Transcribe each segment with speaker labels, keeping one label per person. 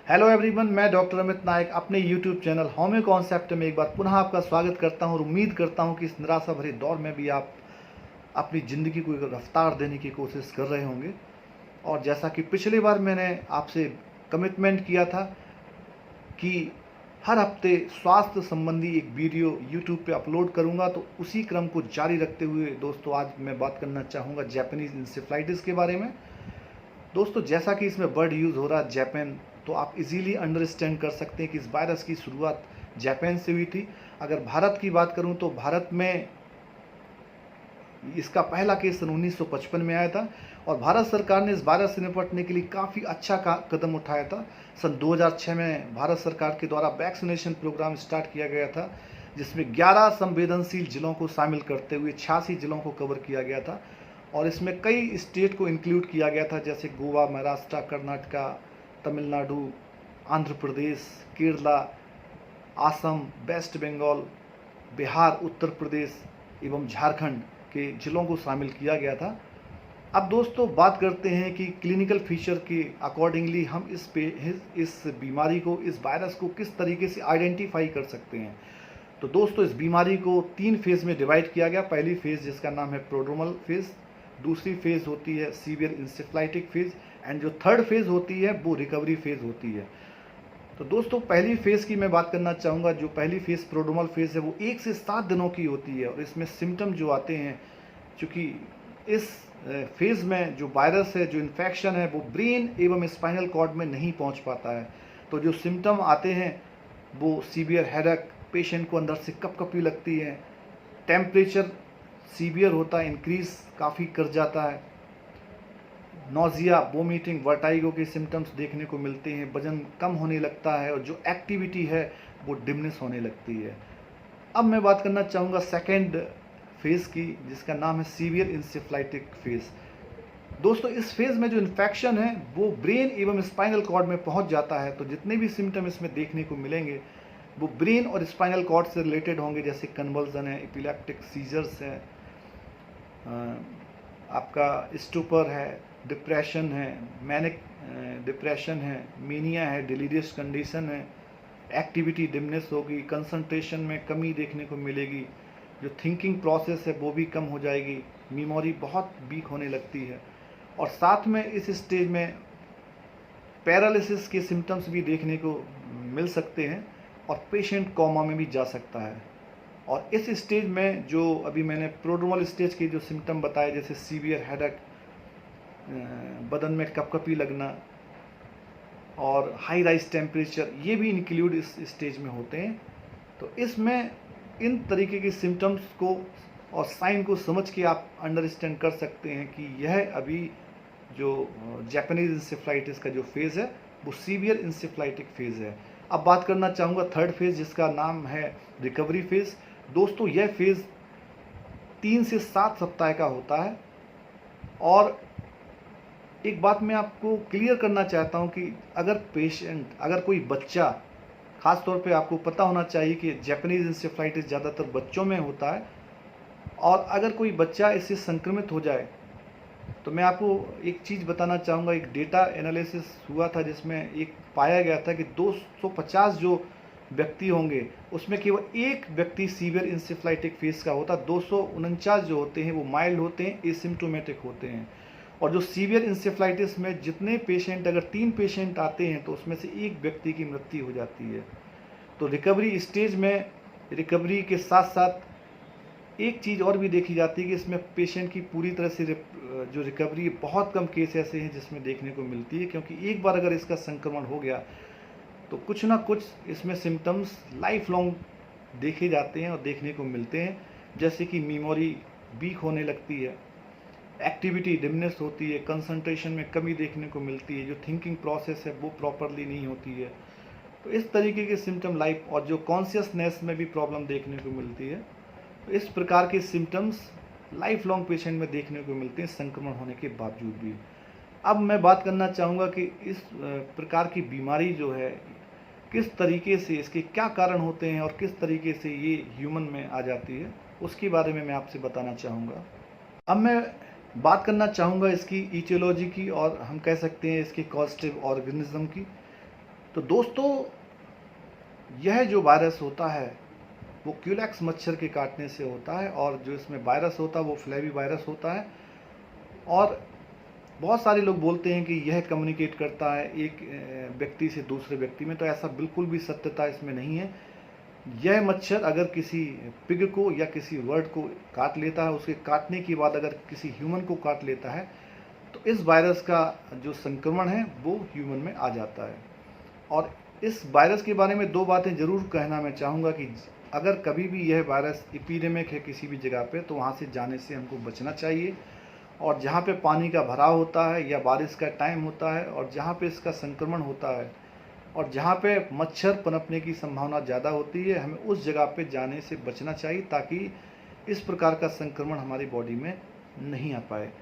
Speaker 1: Hello everyone, मैं doctor Amit नायक अपने YouTube channel homeo concept में एक बार पुनः आपका स्वागत करता हूं और उम्मीद करता हूं कि इस निराशा भरे दौर में भी आप अपनी ज़िंदगी को एक रफ्तार देने की कोशिश कर रहे होंगे। और जैसा कि पिछली बार मैंने आपसे कमिटमेंट किया था कि हर हफ्ते स्वास्थ्य संबंधी एक वीडियो यूट्यूब पे अपलोड करूंगा, तो उसी क्रम को जारी रखते हुए दोस्तों आज मैं बात करना चाहूँगा जापानीज़ इंसेफ्लाइटिस के बारे में। दोस्तों, जैसा कि इसमें वर्ड यूज़ हो रहा है जापान, तो आप इजीली अंडरस्टैंड कर सकते हैं कि इस वायरस की शुरुआत जापान से हुई थी। अगर भारत की बात करूं तो भारत में इसका पहला केस सन 1955 में आया था और भारत सरकार ने इस वायरस से निपटने के लिए काफ़ी अच्छा कदम उठाया था। सन 2006 में भारत सरकार के द्वारा वैक्सीनेशन प्रोग्राम स्टार्ट किया गया था, जिसमें 11 संवेदनशील जिलों को शामिल करते हुए 86 जिलों को कवर किया गया था और इसमें कई स्टेट को इंक्लूड किया गया था, जैसे गोवा, महाराष्ट्र, कर्नाटका, तमिलनाडु, आंध्र प्रदेश, केरला, असम, वेस्ट बंगाल, बिहार, उत्तर प्रदेश एवं झारखंड के जिलों को शामिल किया गया था। अब दोस्तों बात करते हैं कि क्लिनिकल फीचर के अकॉर्डिंगली हम इस बीमारी को, इस वायरस को किस तरीके से आइडेंटिफाई कर सकते हैं। तो दोस्तों, इस बीमारी को 3 फेज़ में डिवाइड किया गया। पहली फेज़ जिसका नाम है प्रोड्रोमल फेज़, दूसरी फेज़ होती है सीवियर इंसेफ्लाइटिक फेज़ एंड जो थर्ड फेज़ होती है वो रिकवरी फेज़ होती है। तो दोस्तों, पहली फेज़ की मैं बात करना चाहूँगा। जो पहली फेज़ प्रोड्रोमल फेज़ है वो 1 से 7 दिनों की होती है और इसमें सिम्टम जो आते हैं, चूँकि इस फेज़ में जो वायरस है, जो इन्फेक्शन है वो ब्रेन एवं स्पाइनल कॉर्ड में नहीं पहुँच पाता है। तो जो सिम्टम आते हैं वो सीवियर हेडेक, पेशेंट को अंदर से कपकपी लगती है, टेम्परेचर सीवियर होता है, इंक्रीज़ काफ़ी कर जाता है, नोज़िया, वोमिटिंग, वर्टाइगो के सिम्टम्स देखने को मिलते हैं, वज़न कम होने लगता है और जो एक्टिविटी है वो डिमिनिश होने लगती है। अब मैं बात करना चाहूँगा सेकेंड फेज़ की, जिसका नाम है सीवियर इंसेफ्लाइटिक फेज़। दोस्तों, इस फेज़ में जो इन्फेक्शन है वो ब्रेन एवं स्पाइनल कॉर्ड में पहुंच जाता है। तो जितने भी सिम्टम इसमें देखने को मिलेंगे वो ब्रेन और स्पाइनल कॉर्ड से रिलेटेड होंगे, जैसे कन्वर्जन है, एपिलेप्टिक सीजर्स है, आपका स्टूपर है, डिप्रेशन है, मैनिक डिप्रेशन है, मीनिया है, डिलीरियस कंडीशन है, एक्टिविटी डिमिनिश होगी, कंसंट्रेशन में कमी देखने को मिलेगी, जो थिंकिंग प्रोसेस है वो भी कम हो जाएगी, मेमोरी बहुत वीक होने लगती है और साथ में इस स्टेज में पैरालिसिस के सिम्टम्स भी देखने को मिल सकते हैं और पेशेंट कोमा में भी जा सकता है। और इस स्टेज में जो अभी मैंने प्रोड्रोमल स्टेज के जो सिम्टम बताए, जैसे सीवियर हेडेक, बदन में कपकपी लगना और हाई राइज टेम्परेचर, ये भी इंक्लूड इस स्टेज में होते हैं। तो इसमें इन तरीके के सिम्टम्स को और साइन को समझ के आप अंडरस्टैंड कर सकते हैं कि यह अभी जो जापानीज इंसेफ्लाइटिस का जो फेज़ है वो सीवियर इंसेफ्लाइटिक फेज़ है। अब बात करना चाहूँगा थर्ड फेज़, जिसका नाम है रिकवरी फेज़। दोस्तों, यह फेज़ 3 से 7 सप्ताह का होता है और एक बात मैं आपको क्लियर करना चाहता हूं कि अगर कोई बच्चा, ख़ास तौर पे आपको पता होना चाहिए कि जापानीज इंसेफ्लाइटिस ज़्यादातर बच्चों में होता है और अगर कोई बच्चा इससे संक्रमित हो जाए तो मैं आपको एक चीज़ बताना चाहूँगा। एक डेटा एनालिसिस हुआ था जिसमें एक पाया गया था कि 250 जो व्यक्ति होंगे उसमें केवल एक व्यक्ति सीवियर इंसेफ्लाइटिक फेज़ का होता, 249 जो होते हैं वो माइल्ड होते हैं, एसिम्प्टोमेटिक होते हैं। और जो सीवियर इंसेफ्लाइटिस में जितने पेशेंट, अगर 3 पेशेंट आते हैं तो उसमें से एक व्यक्ति की मृत्यु हो जाती है। तो रिकवरी स्टेज में रिकवरी के साथ साथ एक चीज़ और भी देखी जाती है कि इसमें पेशेंट की पूरी तरह से जो रिकवरी, बहुत कम केस ऐसे हैं जिसमें देखने को मिलती है, क्योंकि एक बार अगर इसका संक्रमण हो गया तो कुछ ना कुछ इसमें सिम्टम्स लाइफ लॉन्ग देखे जाते हैं और देखने को मिलते हैं, जैसे कि मेमोरी वीक होने लगती है, एक्टिविटी डिमिनिश होती है, कंसंट्रेशन में कमी देखने को मिलती है, जो थिंकिंग प्रोसेस है वो प्रॉपरली नहीं होती है। तो इस तरीके के सिम्टम लाइफ और जो कॉन्शियसनेस में भी प्रॉब्लम देखने को मिलती है। तो इस प्रकार के सिम्टम्स लाइफ लॉन्ग पेशेंट में देखने को मिलते हैं संक्रमण होने के बावजूद भी। अब मैं बात करना चाहूँगा कि इस प्रकार की बीमारी जो है किस तरीके से, इसके क्या कारण होते हैं और किस तरीके से ये ह्यूमन में आ जाती है, उसके बारे में मैं आपसे बताना चाहूँगा। अब मैं बात करना चाहूँगा इसकी ईटियोलॉजी की और हम कह सकते हैं इसके कॉजेटिव ऑर्गेनिज्म की। तो दोस्तों, यह जो वायरस होता है वो क्यूलेक्स मच्छर के काटने से होता है, और जो इसमें वायरस होता है वो फ्लेवी वायरस होता है। और बहुत सारे लोग बोलते हैं कि यह कम्युनिकेट करता है एक व्यक्ति से दूसरे व्यक्ति में, तो ऐसा बिल्कुल भी सत्यता इसमें नहीं है। यह मच्छर अगर किसी पिग को या किसी बर्ड को काट लेता है, उसके काटने के बाद अगर किसी ह्यूमन को काट लेता है, तो इस वायरस का जो संक्रमण है वो ह्यूमन में आ जाता है। और इस वायरस के बारे में दो बातें ज़रूर कहना मैं चाहूँगा कि अगर कभी भी यह वायरस एपिडेमिक है किसी भी जगह पे, तो वहाँ से जाने से हमको बचना चाहिए। और जहाँ पे पानी का भराव होता है या बारिश का टाइम होता है और जहाँ पे इसका संक्रमण होता है और जहाँ पे मच्छर पनपने की संभावना ज़्यादा होती है, हमें उस जगह पे जाने से बचना चाहिए ताकि इस प्रकार का संक्रमण हमारी बॉडी में नहीं आ पाए।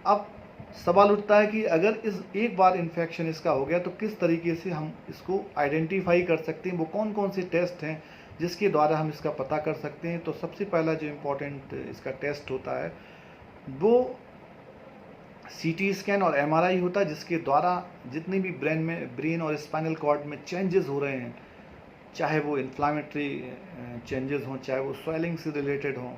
Speaker 1: अब सवाल उठता है कि अगर इस एक बार इन्फेक्शन इसका हो गया तो किस तरीके से हम इसको आइडेंटिफाई कर सकते हैं, वो कौन कौन से टेस्ट हैं जिसके द्वारा हम इसका पता कर सकते हैं। तो सबसे पहला जो इम्पोर्टेंट इसका टेस्ट होता है वो सीटी स्कैन और एमआरआई होता है, जिसके द्वारा जितनी भी ब्रेन और स्पाइनल कॉर्ड में चेंजेस हो रहे हैं, चाहे वो इन्फ्लामेटरी चेंजेस हों, चाहे वो स्वेलिंग से रिलेटेड हों,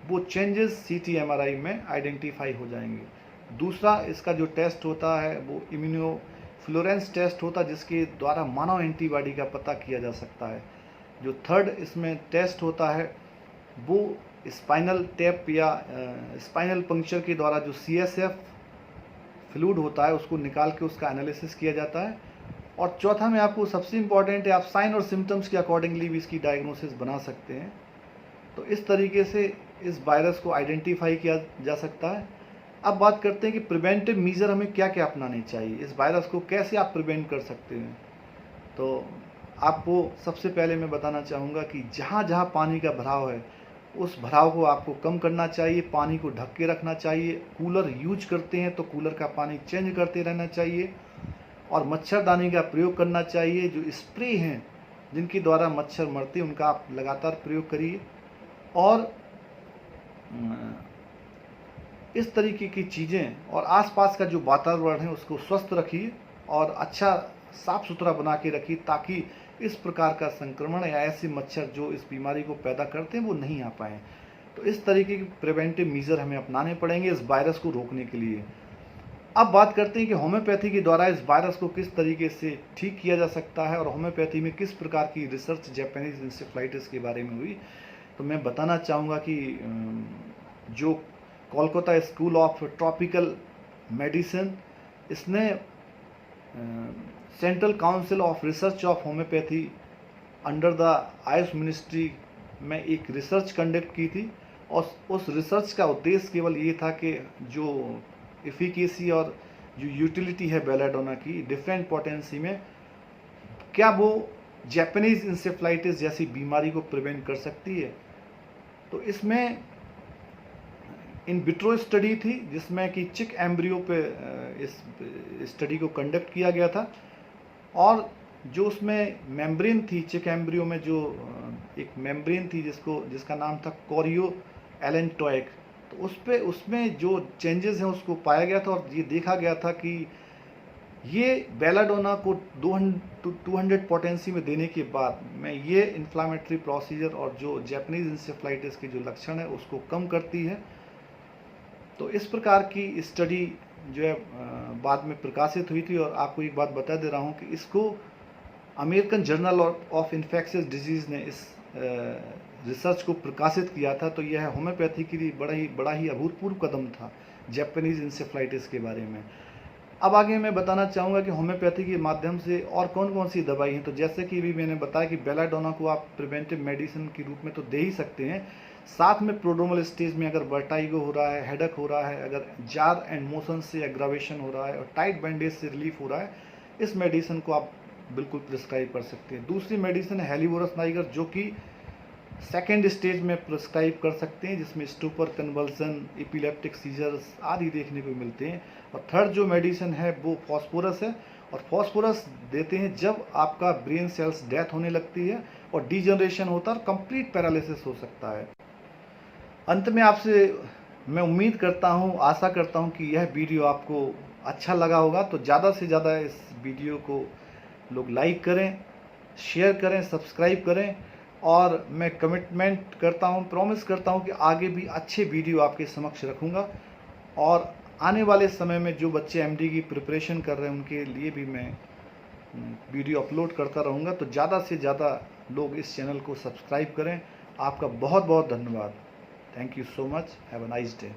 Speaker 1: वो चेंजेस सीटी एमआरआई में आइडेंटिफाई हो जाएंगे। दूसरा इसका जो टेस्ट होता है वो इम्यूनोफ्लोरेंस टेस्ट होता है, जिसके द्वारा मानव एंटीबॉडी का पता किया जा सकता है। जो थर्ड इसमें टेस्ट होता है वो स्पाइनल टैप या स्पाइनल पंक्चर के द्वारा जो सीएसएफ फ्लूइड होता है उसको निकाल के उसका एनालिसिस किया जाता है। और चौथा में आपको सबसे इम्पॉर्टेंट है, आप साइन और सिम्टम्स के अकॉर्डिंगली भी इसकी डायग्नोसिस बना सकते हैं। तो इस तरीके से इस वायरस को आइडेंटिफाई किया जा सकता है। अब बात करते हैं कि प्रिवेंटिव मीजर हमें क्या क्या अपनाने चाहिए, इस वायरस को कैसे आप प्रिवेंट कर सकते हैं। तो आपको सबसे पहले मैं बताना चाहूँगा कि जहाँ जहाँ पानी का भराव है उस भराव को आपको कम करना चाहिए, पानी को ढक के रखना चाहिए। कूलर यूज करते हैं तो कूलर का पानी चेंज करते रहना चाहिए और मच्छरदानी का प्रयोग करना चाहिए। जो स्प्रे हैं जिनके द्वारा मच्छर मरते हैं उनका आप लगातार प्रयोग करिए। और इस तरीके की चीज़ें और आसपास का जो वातावरण है उसको स्वस्थ रखिए और अच्छा साफ सुथरा बना के रखिए, ताकि इस प्रकार का संक्रमण या ऐसे मच्छर जो इस बीमारी को पैदा करते हैं वो नहीं आ पाएँ। तो इस तरीके के प्रिवेंटिव मीजर हमें अपनाने पड़ेंगे इस वायरस को रोकने के लिए। अब बात करते हैं कि होम्योपैथी के द्वारा इस वायरस को किस तरीके से ठीक किया जा सकता है और होम्योपैथी में किस प्रकार की रिसर्च जापानीज इंसेफ्लाइटिस के बारे में हुई। तो मैं बताना चाहूँगा कि जो Kolkata school of tropical medicine, इसने central council of research of homoeopathy under the Ayush ministry में एक रिसर्च कंडक्ट की थी। और उस रिसर्च का उद्देश्य केवल ये था कि जो एफिकेसी और जो यूटिलिटी है बेलाडोना की डिफरेंट पोटेंसी में, क्या वो जापानीज इंसेफ्लाइटिस जैसी बीमारी को प्रिवेंट कर सकती है। तो इसमें इन विट्रो स्टडी थी जिसमें कि चिक एम्ब्रियो पे इस स्टडी को कंडक्ट किया गया था। और जो उसमें मेम्ब्रेन थी चिक एम्ब्रियो में, जो एक मेम्ब्रेन थी जिसका नाम था कोरियो एलेंटोइक, तो उसमें जो चेंजेस हैं उसको पाया गया था। और ये देखा गया था कि ये बेलाडोना को 200 पोटेंसी में देने के बाद में ये इन्फ्लामेटरी प्रोसीजर और जो जापानीज इंसेफ्लाइटिस के जो लक्षण है उसको कम करती है। तो इस प्रकार की स्टडी जो है बाद में प्रकाशित हुई थी। और आपको एक बात बता दे रहा हूँ कि इसको American journal of infectious disease ने इस रिसर्च को प्रकाशित किया था। तो यह होम्योपैथी के लिए बड़ा ही अभूतपूर्व कदम था जापानीज इंसेफ्लाइटिस के बारे में। अब आगे मैं बताना चाहूँगा कि होम्योपैथी के माध्यम से और कौन कौन सी दवाई हैं। तो जैसे कि भी मैंने बताया कि बेलाडोना को आप प्रिवेंटिव मेडिसिन के रूप में तो दे ही सकते हैं, साथ में प्रोड्रोमल स्टेज में अगर वर्टाइगो हो रहा है, हेडक हो रहा है, अगर जार एंड मोशन से एग्रावेशन हो रहा है और टाइट बैंडेज से रिलीफ हो रहा है, इस मेडिसिन को आप बिल्कुल प्रिस्क्राइब कर सकते हैं। दूसरी मेडिसिन है हेलिवोरस नाइगर, जो कि सेकेंड स्टेज में प्रिस्क्राइब कर सकते हैं, जिसमें स्टूपर, कन्वल्सन, एपिलेप्टिक सीजर्स आदि देखने को मिलते हैं। और थर्ड जो मेडिसिन है वो फॉस्फोरस है, और फॉस्फोरस देते हैं जब आपका ब्रेन सेल्स डेथ होने लगती है और डीजनरेशन होता है और कंप्लीट पैरालिसिस हो सकता है। अंत में आपसे मैं उम्मीद करता हूँ, आशा करता हूँ कि यह वीडियो आपको अच्छा लगा होगा। तो ज़्यादा से ज़्यादा इस वीडियो को लोग लाइक करें, शेयर करें, सब्सक्राइब करें। और मैं कमिटमेंट करता हूं, प्रॉमिस करता हूं कि आगे भी अच्छे वीडियो आपके समक्ष रखूंगा। और आने वाले समय में जो बच्चे एमडी की प्रिपरेशन कर रहे हैं उनके लिए भी मैं वीडियो अपलोड करता रहूँगा। तो ज़्यादा से ज़्यादा लोग इस चैनल को सब्सक्राइब करें। आपका बहुत बहुत धन्यवाद। Thank you so much. Have a nice day.